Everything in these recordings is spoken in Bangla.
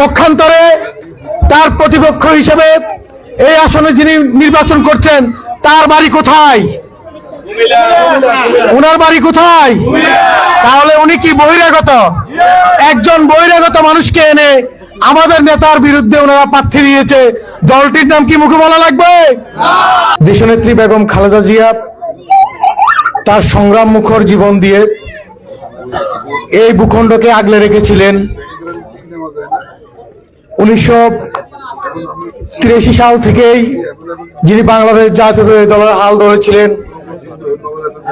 পক্ষান্তরে তার প্রতিপক্ষ হিসেবে এই আসনে যিনি নির্বাচন করছেন তার বাড়ি কোথায়? উনার বাড়ি কোথায়? তাহলে উনি কি বহিরাগত? একজন বহিরাগত মানুষকে এনে আমাদের নেতার বিরুদ্ধে ওনারা প্রার্থী দিয়েছে, দলটির নাম কি মুখে বলা লাগবে? দেশনেত্রী বেগম খালেদা জিয়া তার সংগ্রাম মুখর জীবন দিয়ে এই ভূখণ্ডকে আগলে রেখেছিলেন। 1983 সাল থেকেই যিনি বাংলাদেশ জাতীয় দলের হাল ধরেছিলেন,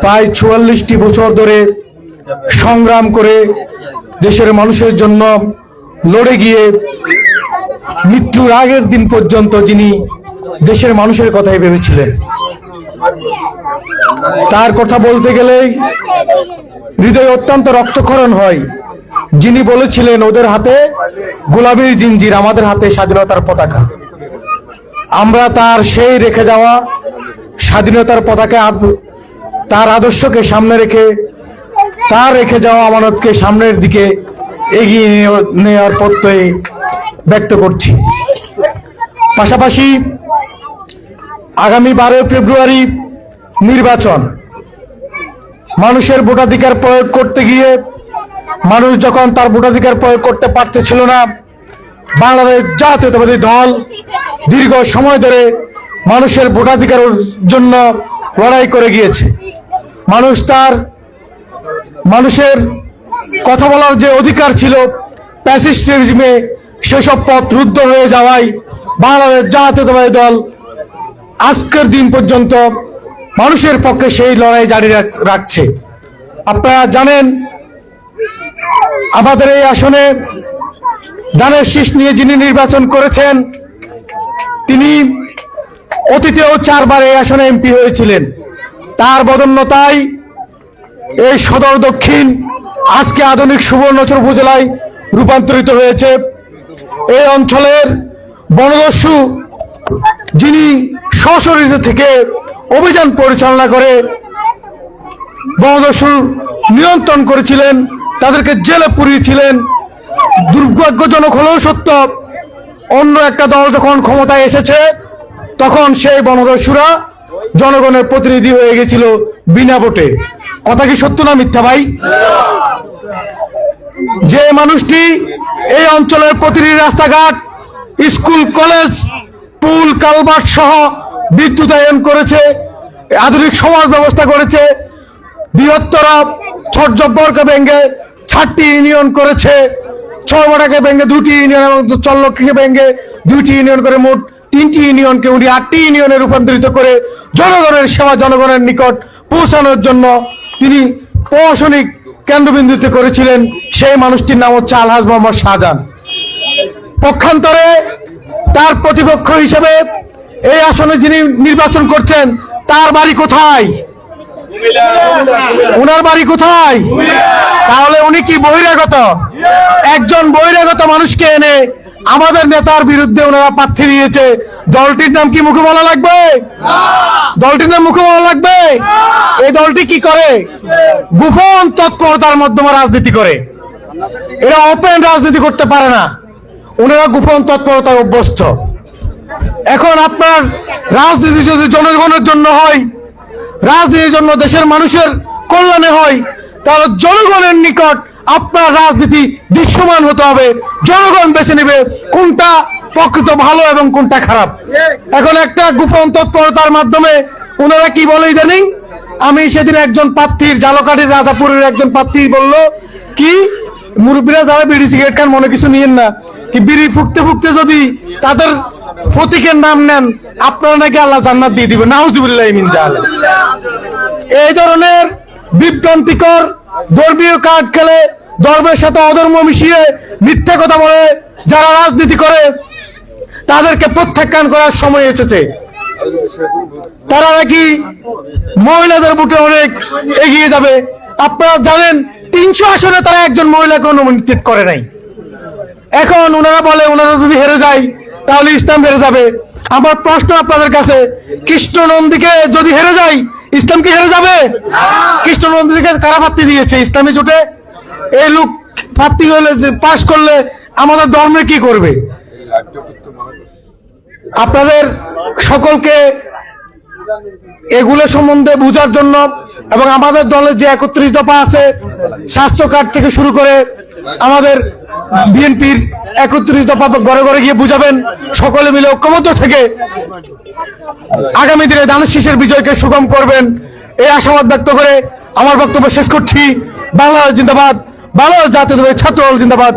প্রায় 44টি বছর ধরে সংগ্রাম করে দেশের মানুষের জন্য লড়ে গিয়ে মৃত্যুর আগের দিন পর্যন্ত যিনি দেশের মানুষের কথাই ভেবেছিলেন। তার কথা বলতে গেলেই হৃদয় অত্যন্ত রক্তক্ষরণ হয়। যিনি বলেছিলেন ওদের হাতে গোলামীর জিঞ্জির, আমাদের হাতে স্বাধীনতার পতাকা। আমরা তার সেই রেখে যাওয়া স্বাধীনতার পতাকা, তার আদর্শকে সামনে রেখে, তার রেখে যাওয়া আমানতকে সামনের দিকে এগিয়ে নেওয়ার প্রত্যয় ব্যক্ত করছি। পাশাপাশি আগামী 12 ফেব্রুয়ারি নির্বাচন, মানুষের ভোটাধিকার প্রয়োগ করতে গিয়ে মানুষ যখন তার ভোটাধিকার প্রয়োগ করতে পারতেছিল না, বাংলাদেশ জাতীয়তাবাদী দল দীর্ঘ সময় ধরে মানুষের ভোটাধিকারের জন্য লড়াই করে গিয়েছে। মানুষের কথা বলার যে অধিকার ছিল ফ্যাসিস্ট রেজিমে, সেসব পথ রুদ্ধ হয়ে যাওয়ায় বাংলাদেশ জাতীয়তাবাদী দল আজকের দিন পর্যন্ত মানুষের পক্ষে সেই লড়াই জারি রাখছে। আপনারা জানেন, আমাদের এই আসনে ধানের শীষ নিয়ে যিনি নির্বাচন করেছেন, তিনি অতীতেও 4 বার এই আসনে এমপি হয়েছিলেন। তার বদন্যতায় এই সদর দক্ষিণ আজকে আধুনিক সুবর্ণচর উপজেলায় রূপান্তরিত হয়েছে। এই অঞ্চলের বনদস্যু যিনি সশরীরে থেকে অভিযান পরিচালনা করে বনদস্যু নিয়ন্ত্রণ করেছিলেন, তাদেরকে জেলে পুরিয়েছিলেন। দুর্ভাগ্যজনক হলেও সত্য, অন্য একটা দল যখন ক্ষমতায় এসেছে তখন সেই বনদস্যুরা জনগণের প্রতিনিধি হয়ে গেছিল বিনা ভোটে। কথা কি সত্য না মিথ্যা ভাই? যে মানুষটি এই অঞ্চলের প্রতিটি রাস্তাঘাট, স্কুল, কলেজ, পুল, কালভার্ট সহ বিদ্যুতায়ন করেছে, আধুনিক সমাজ ব্যবস্থা করেছে, বৃহত্তর ছটজব্বরকে ভেঙে 6টি ইউনিয়ন করেছে, ছয়বাটাকে ভেঙে 2টি ইউনিয়ন এবং চল্লক্ষীকে ভেঙে 2টি ইউনিয়ন করে মোট 3টি ইউনিয়নকে উনি 8টি ইউনিয়নে রূপান্তরিত করে জনগণের সেবা, জনগণের নিকট পৌঁছানোর জন্য তিনি প্রশাসনিক কেন্দ্রবিন্দুতে করেছিলেন। সেই মানুষটির নাম হচ্ছে আলহাজ মোহাম্মদ শাহজাহান। পক্ষান্তরে তার প্রতিপক্ষ হিসেবে এই আসনে যিনি নির্বাচন করছেন তার বাড়ি কোথায়? উনার বাড়ি কোথায়? তাহলে উনি কি বহিরাগত? একজন বহিরাগত মানুষকে এনে আমাদের নেতার বিরুদ্ধে ওনারা প্রার্থী দিয়েছে, দলটির নাম কি মুখে বলা লাগবে? দলটির নাম মুখে বলা লাগবে? এই দলটি কি করে? গোপন তৎপরতার মাধ্যমে রাজনীতি করে। এরা ওপেন রাজনীতি করতে পারে না, ওনারা গোপন তৎপরতায় অভ্যস্ত। এখন আপনার রাজনীতি যদি জনগণের জন্য হয়, রাজনীতির জন্য দেশের মানুষের কল্যাণে হয়, তাহলে জনগণের নিকট আপনার রাজনীতি দৃশ্যমান হতে হবে। জনগণ বেছে নেবে কোনটা প্রকৃত ভালো এবং কোনটা খারাপ। এখন একটা গোপন তৎপরতার মাধ্যমে ওনারা কি বলে ইদানিং, আমি সেদিন একজন প্রার্থীর, জালকাঠির রাজাপুরের একজন প্রার্থী বলল কি, মুরব্বীরা যারা বিড়ি সিগারেট খান মনে কিছু নিয়েন না, কি বিড়ি ফুকতে ফুকতে যদি তাদের প্রতীকের নাম নেন আপনারা নাকি আল্লাহ জান্নাত দিয়ে দিবেন। নাউজুবিল্লাহ মিন জালিক। এই ধরনের বিভ্রান্তিকর ধর্মীয় কার্ড খেলে, ধর্মের সাথে অধর্ম মিশিয়ে মিথ্যা কথা বলে যারা রাজনীতি করে তাদেরকে প্রত্যাখ্যান করার সময় এসেছে। তারা নাকি মহিলাদের ভোটে অনেক এগিয়ে যাবে। আপনারা জানেন 300 আসনে তারা একজন মহিলাকে নমিনেট করে নাই। এখন ওনারা বলে ওনারা যদি হেরে যায় তাহলে ইসলাম হেরে যাবে। আমার প্রশ্ন আপনাদের কাছে, কৃষ্ণ নন্দীকে যদি হেরে যায় ইসলাম কি হেরে যাবে? কৃষ্ণ নন্দীকে কারা প্রার্থী দিয়েছে ইসলামী জোটে? এই লোক প্রার্থী হলে, পাশ করলে আমাদের ধর্মে কি করবে? আপনাদের সকলকে এগুলো সম্বন্ধে বোঝার জন্য এবং আমাদের দলের যে 31 দফা আছে, স্বাস্থ্য কার্ড থেকে শুরু করে আমাদের বিএনপির 31 দফা ঘরে ঘরে গিয়ে বুঝাবেন, সকলে মিলে ঐক্যবদ্ধ থেকে আগামী দিনে ধানের শীষের বিজয়কে সুগম করবেন, এই আশাবাদ ব্যক্ত করে আমার বক্তব্য শেষ করছি। বাংলাদেশ জিন্দাবাদ, বাংলাদেশ জাতীয়তাবাদী ছাত্র দল জিন্দাবাদ।